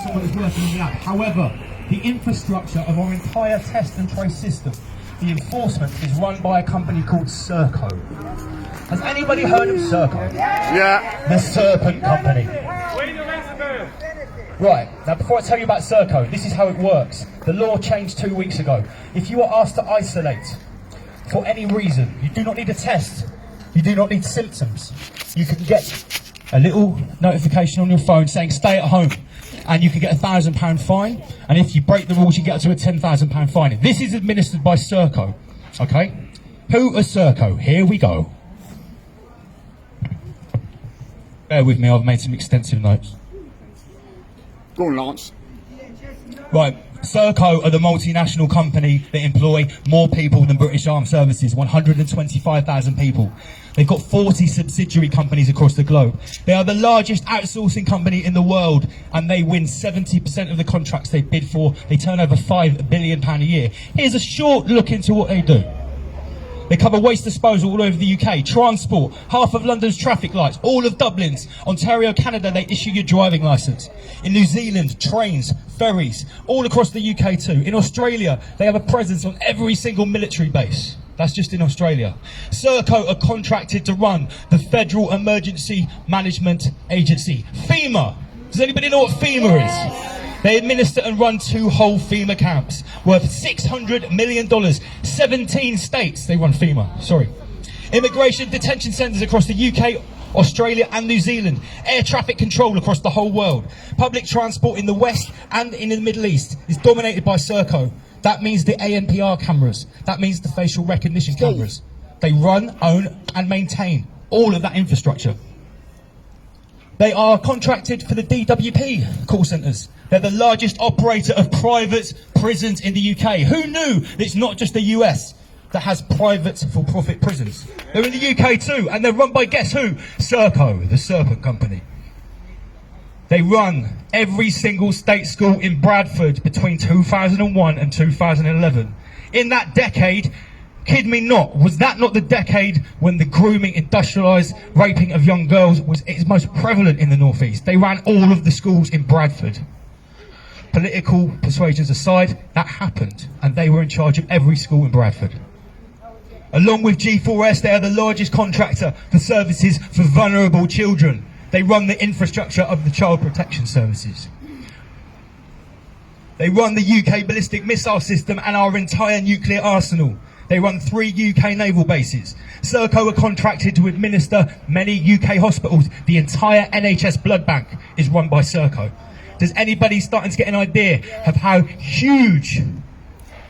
someone that's working in the lab. However, the infrastructure of our entire test and trace system, the enforcement, is run by a company called Serco. Has anybody heard of Serco? Yeah. The Serpent Company. Right, now before I tell you about Serco, this is how it works. The law changed 2 weeks ago. If you are asked to isolate for any reason, you do not need a test, you do not need symptoms. You can get a little notification on your phone saying stay at home, and you can get a £1,000 fine, and if you break the rules you get up to a £10,000 fine. This is administered by Serco, okay? Who are Serco? Here we go. Bear with me, I've made some extensive notes. Go on, Lance. Right, Serco are the multinational company that employ more people than British Armed Services, 125,000 people. They've got 40 subsidiary companies across the globe. They are the largest outsourcing company in the world, and they win 70% of the contracts they bid for. They turn over £5 billion a year. Here's a short look into what they do. They cover waste disposal all over the UK, transport, half of London's traffic lights, all of Dublin's. Ontario, Canada, they issue your driving licence. In New Zealand, trains, ferries, all across the UK too. In Australia, they have a presence on every single military base. That's just in Australia. Serco are contracted to run the Federal Emergency Management Agency, FEMA. Does anybody know what FEMA is? They administer and run 2 whole FEMA camps worth $600 million. 17 states they run FEMA, sorry. Immigration detention centres across the UK, Australia and New Zealand. Air traffic control across the whole world. Public transport in the West and in the Middle East is dominated by Serco. That means the ANPR cameras. That means the facial recognition cameras. They run, own and maintain all of that infrastructure. They are contracted for the DWP call centres. They're the largest operator of private prisons in the UK. Who knew that it's not just the US that has private for-profit prisons? They're in the UK too, and they're run by, guess who? Serco, the Serpent Company. They run every single state school in Bradford between 2001 and 2011. In that decade, kid me not, was that not the decade when the grooming, industrialised raping of young girls was its most prevalent in the North East? They ran all of the schools in Bradford. Political persuasions aside, that happened, and they were in charge of every school in Bradford. Along with G4S, they are the largest contractor for services for vulnerable children. They run the infrastructure of the Child Protection Services. They run the UK ballistic missile system and our entire nuclear arsenal. They run 3 UK naval bases. Serco are contracted to administer many UK hospitals. The entire NHS blood bank is run by Serco. Does anybody starting to get an idea of how huge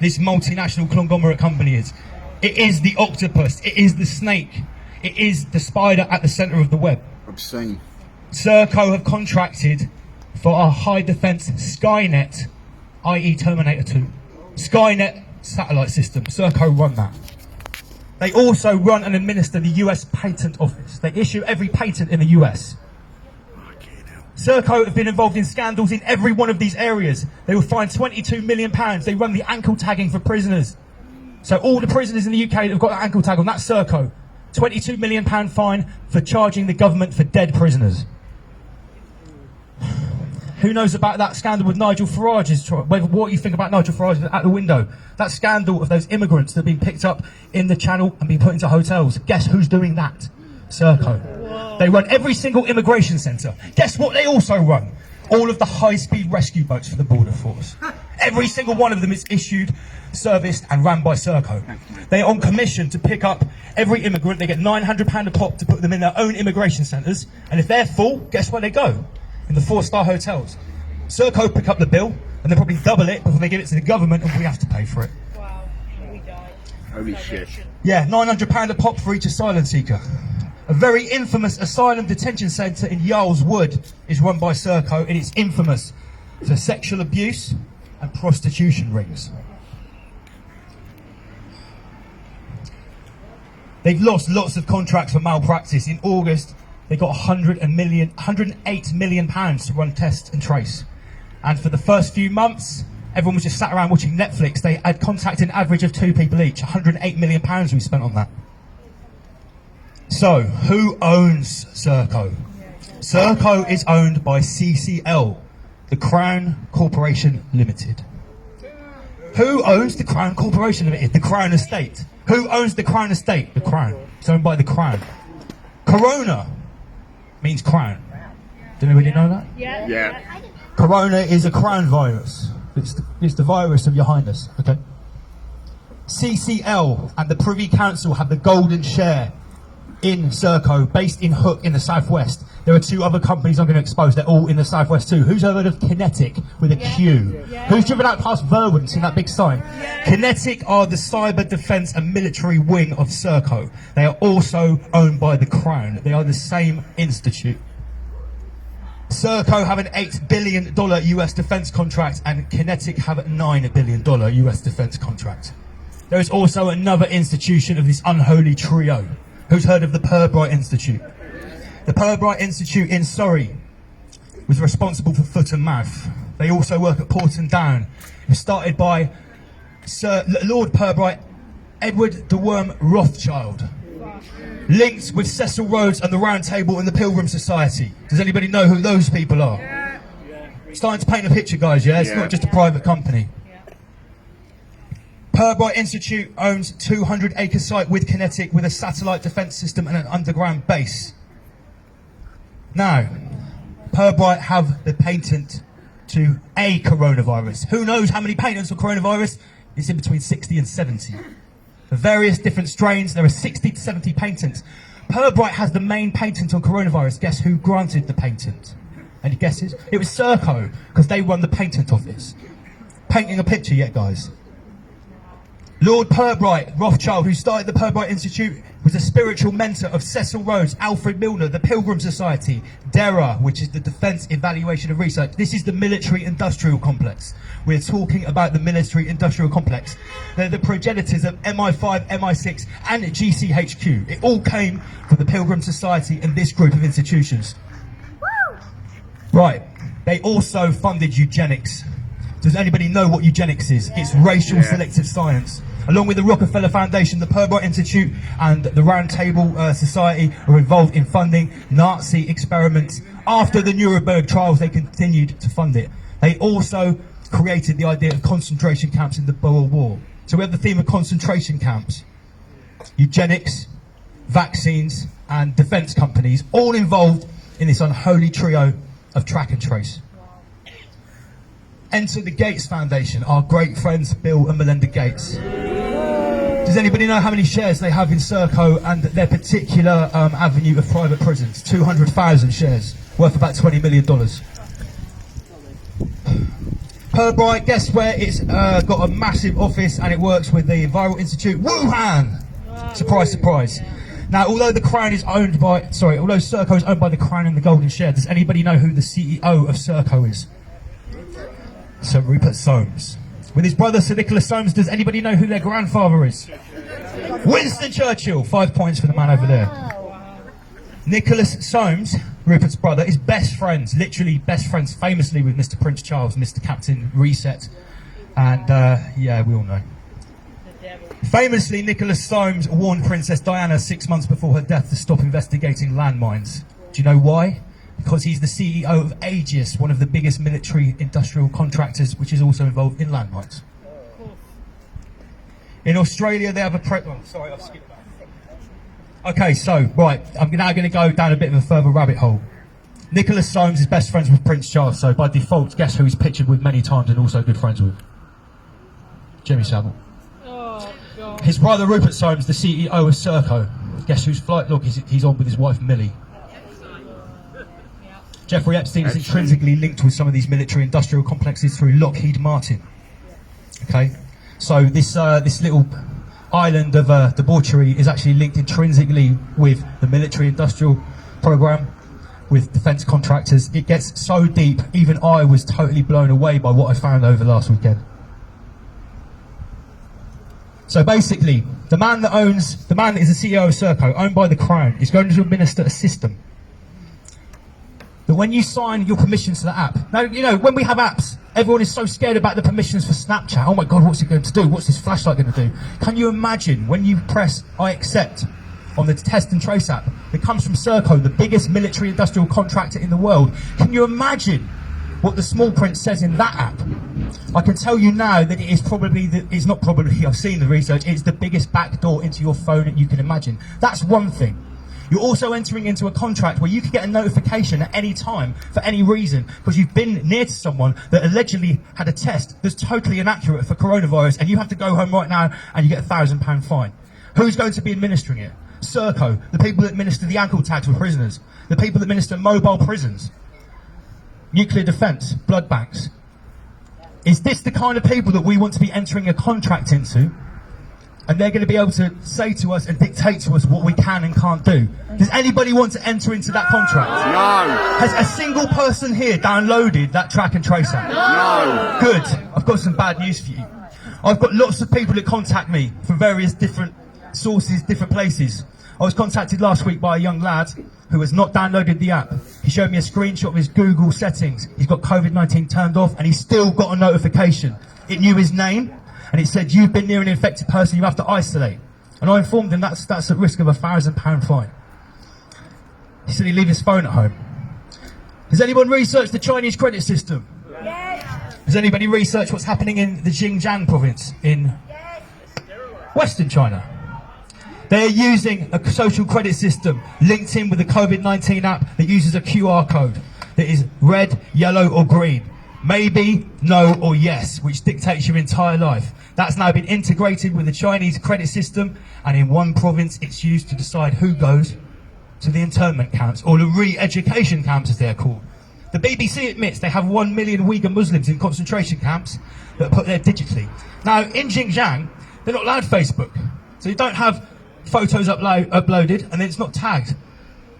this multinational conglomerate company is? It is the octopus, it is the snake, it is the spider at the centre of the web. Obscene. Serco have contracted for our high defence Skynet, i.e. Terminator 2. Skynet satellite system. Serco run that. They also run and administer the US Patent Office. They issue every patent in the US. Serco have been involved in scandals in every one of these areas. They were fined £22 million. They run the ankle tagging for prisoners. So all the prisoners in the UK that have got an ankle tag on, that's Serco. £22 million fine for charging the government for dead prisoners. Who knows about that scandal with Nigel Farage's trial? What you think about Nigel Farage at the window? That scandal of those immigrants that have been picked up in the Channel and been put into hotels. Guess who's doing that? Serco. They run every single immigration centre. Guess what they also run? All of the high-speed rescue boats for the Border Force. Every single one of them is issued, serviced and ran by Serco. They are on commission to pick up every immigrant. They get £900 a pop to put them in their own immigration centres. And if they're full, guess where they go? In the 4-star hotels. Serco pick up the bill and they probably double it before they give it to the government and we have to pay for it. Wow, we died. Holy shit. Yeah, £900 a pop for each asylum seeker. A very infamous asylum detention centre in Yarl's Wood is run by Serco, and it's infamous for sexual abuse and prostitution rings. They've lost lots of contracts for malpractice. In August, they got £108 million to run test and trace. And for the first few months, everyone was just sat around watching Netflix. They had contacted an average of 2 people each. £108 million we spent on that. So, who owns Serco? Serco is owned by CCL, The Crown Corporation Limited. Who owns the Crown Corporation Limited? The Crown Estate. Who owns the Crown Estate? The Crown. It's owned by the Crown. Corona means crown. Did anybody know that? Yeah. Corona is a crown virus. It's the virus of your highness, okay? CCL and the Privy Council have the golden share in Serco, based in Hook in the southwest. There are 2 other companies I'm going to expose. They're all in the southwest too. Who's heard of Kinetic with a Q? Who's driven out past Verwood and seen that big sign? Kinetic are the cyber defence and military wing of Serco. They are also owned by the Crown. They are the same institute. Serco have an $8 billion US defence contract and Kinetic have a $9 billion US defence contract. There is also another institution of this unholy trio. Who's heard of the Pirbright Institute? The Pirbright Institute in Surrey was responsible for foot and mouth. They also work at Porton Down. It was started by Sir Lord Pirbright, Edward de Worm Rothschild. Linked with Cecil Rhodes and the Round Table and the Pilgrim Society. Does anybody know who those people are? Starting to paint a picture, guys, yeah? It's not just a private company. Pirbright Institute owns 200-acre site with Kinetic with a satellite defence system and an underground base. Now, Pirbright have the patent to a coronavirus. Who knows how many patents on coronavirus? It's in between 60 and 70. For various different strains, there are 60 to 70 patents. Pirbright has the main patent on coronavirus. Guess who granted the patent? Any guesses? It was Serco, because they won the patent office. Painting a picture yet, guys? Lord Pirbright Rothschild, who started the Pirbright Institute, was a spiritual mentor of Cecil Rhodes, Alfred Milner, the Pilgrim Society, DERA, which is the Defence Evaluation and Research. This is the military-industrial complex. We're talking about the military-industrial complex. They're the progenitors of MI5, MI6, and GCHQ. It all came from the Pilgrim Society and this group of institutions. Right. They also funded eugenics. Does anybody know what eugenics is? It's racial selective science. Along with the Rockefeller Foundation, the Pirbright Institute and the Round Table Society are involved in funding Nazi experiments. After the Nuremberg trials, they continued to fund it. They also created the idea of concentration camps in the Boer War. So we have the theme of concentration camps, eugenics, vaccines, and defence companies, all involved in this unholy trio of track and trace. Enter the Gates Foundation, our great friends Bill and Melinda Gates. Does anybody know how many shares they have in Serco and their particular avenue of private prisons? 200,000 shares, worth about $20 million. Pirbright, guess where it's got a massive office and it works with the Viral Institute? Wuhan! Surprise, surprise. Now, although Serco is owned by the Crown and the Golden Share, does anybody know who the CEO of Serco is? Sir Rupert Soames. With his brother Sir Nicholas Soames, does anybody know who their grandfather is? Winston Churchill. 5 points for the man over there. Nicholas Soames, Rupert's brother, is best friends, literally best friends, famously with Mr. Prince Charles, Mr. Captain Reset. And yeah, we all know. Famously, Nicholas Soames warned Princess Diana 6 months before her death to stop investigating landmines. Do you know why? Because he's the CEO of Aegis, one of the biggest military industrial contractors, which is also involved in landmines. In Australia, they have a sorry, I've skipped that. Okay, so, right, I'm now going to go down a bit of a further rabbit hole. Nicholas Soames is best friends with Prince Charles, so by default, guess who he's pictured with many times and also good friends with? Jimmy Savile. Oh, God. His brother Rupert Soames, the CEO of Serco. Guess whose flight log he's on with his wife Millie? Jeffrey Epstein is intrinsically linked with some of these military-industrial complexes through Lockheed Martin. Okay, so this little island of debauchery is actually linked intrinsically with the military-industrial program, with defence contractors. It gets so deep, even I was totally blown away by what I found over last weekend. So basically, the man that is the CEO of Serco, owned by the Crown, is going to administer a system that when you sign your permissions to the app, now, you know, when we have apps, everyone is so scared about the permissions for Snapchat. Oh my God, what's it going to do? What's this flashlight going to do? Can you imagine when you press I accept on the Test and Trace app that comes from Serco, the biggest military industrial contractor in the world? Can you imagine what the small print says in that app, I can tell you now that it is probably, it's not probably, I've seen the research, it's the biggest backdoor into your phone that you can imagine. That's one thing. You're also entering into a contract where you could get a notification at any time for any reason because you've been near to someone that allegedly had a test that's totally inaccurate for coronavirus, and you have to go home right now and you get £1,000 fine. Who's going to be administering it? Serco, the people that administer the ankle tags for prisoners, the people that administer mobile prisons, nuclear defence, blood banks. Is this the kind of people that we want to be entering a contract into? And they're going to be able to say to us and dictate to us what we can and can't do. Does anybody want to enter into that contract? No. Has a single person here downloaded that track and trace app? No. Good. I've got some bad news for you. I've got lots of people that contact me from various different sources, different places. I was contacted last week by a young lad who has not downloaded the app. He showed me a screenshot of his Google settings. He's got COVID-19 turned off and he's still got a notification. It knew his name. And it said, you've been near an infected person, you have to isolate. And I informed him that's at risk of £1,000 fine. He said he'd leave his phone at home. Has anyone researched the Chinese credit system? Yes. Has anybody researched what's happening in the Xinjiang province in Western China? They're using a social credit system linked in with the COVID-19 app that uses a QR code that is red, yellow or green. Maybe, no or yes, which dictates your entire life. That's now been integrated with the Chinese credit system, and in one province it's used to decide who goes to the internment camps, or the re-education camps as they're called. The BBC admits they have 1 million Uyghur Muslims in concentration camps that are put there digitally. Now, in Xinjiang, they're not allowed Facebook, so you don't have photos uploaded, and it's not tagged.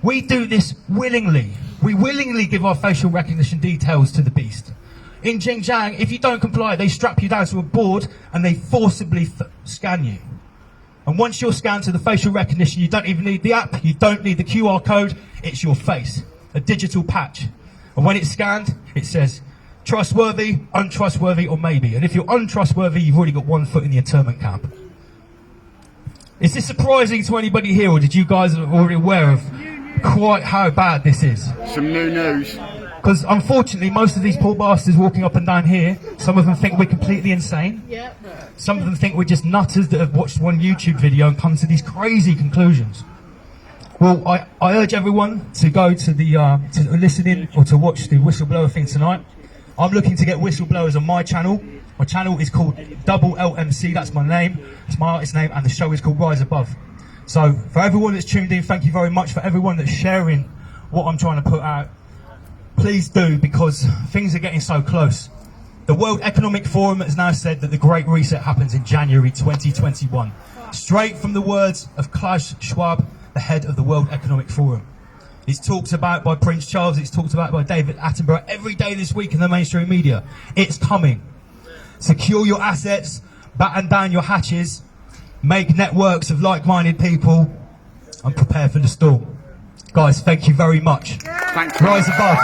We do this willingly. We willingly give our facial recognition details to the beast. In Xinjiang, if you don't comply, they strap you down to a board and they forcibly scan you. And once you're scanned to the facial recognition, you don't even need the app, you don't need the QR code, it's your face, a digital patch. And when it's scanned, it says trustworthy, untrustworthy, or maybe. And if you're untrustworthy, you've already got 1 foot in the internment camp. Is this surprising to anybody here, or did you guys already aware of quite how bad this is? Some new news. Because unfortunately, most of these poor bastards walking up and down here, some of them think we're completely insane. Yep. Some of them think we're just nutters that have watched one YouTube video and come to these crazy conclusions. Well, I urge everyone to go to the to listen in or to watch the whistleblower thing tonight. I'm looking to get whistleblowers on my channel. My channel is called Double LMC. That's my name. It's my artist name, and the show is called Rise Above. So for everyone that's tuned in, thank you very much. For everyone that's sharing what I'm trying to put out, please do, because things are getting so close. The World Economic Forum has now said that the Great Reset happens in January 2021. Straight from the words of Klaus Schwab, the head of the World Economic Forum. It's talked about by Prince Charles, it's talked about by David Attenborough every day this week in the mainstream media. It's coming. Secure your assets, batten down your hatches, make networks of like-minded people, and prepare for the storm. Guys, thank you very much. Thank you. Rise above.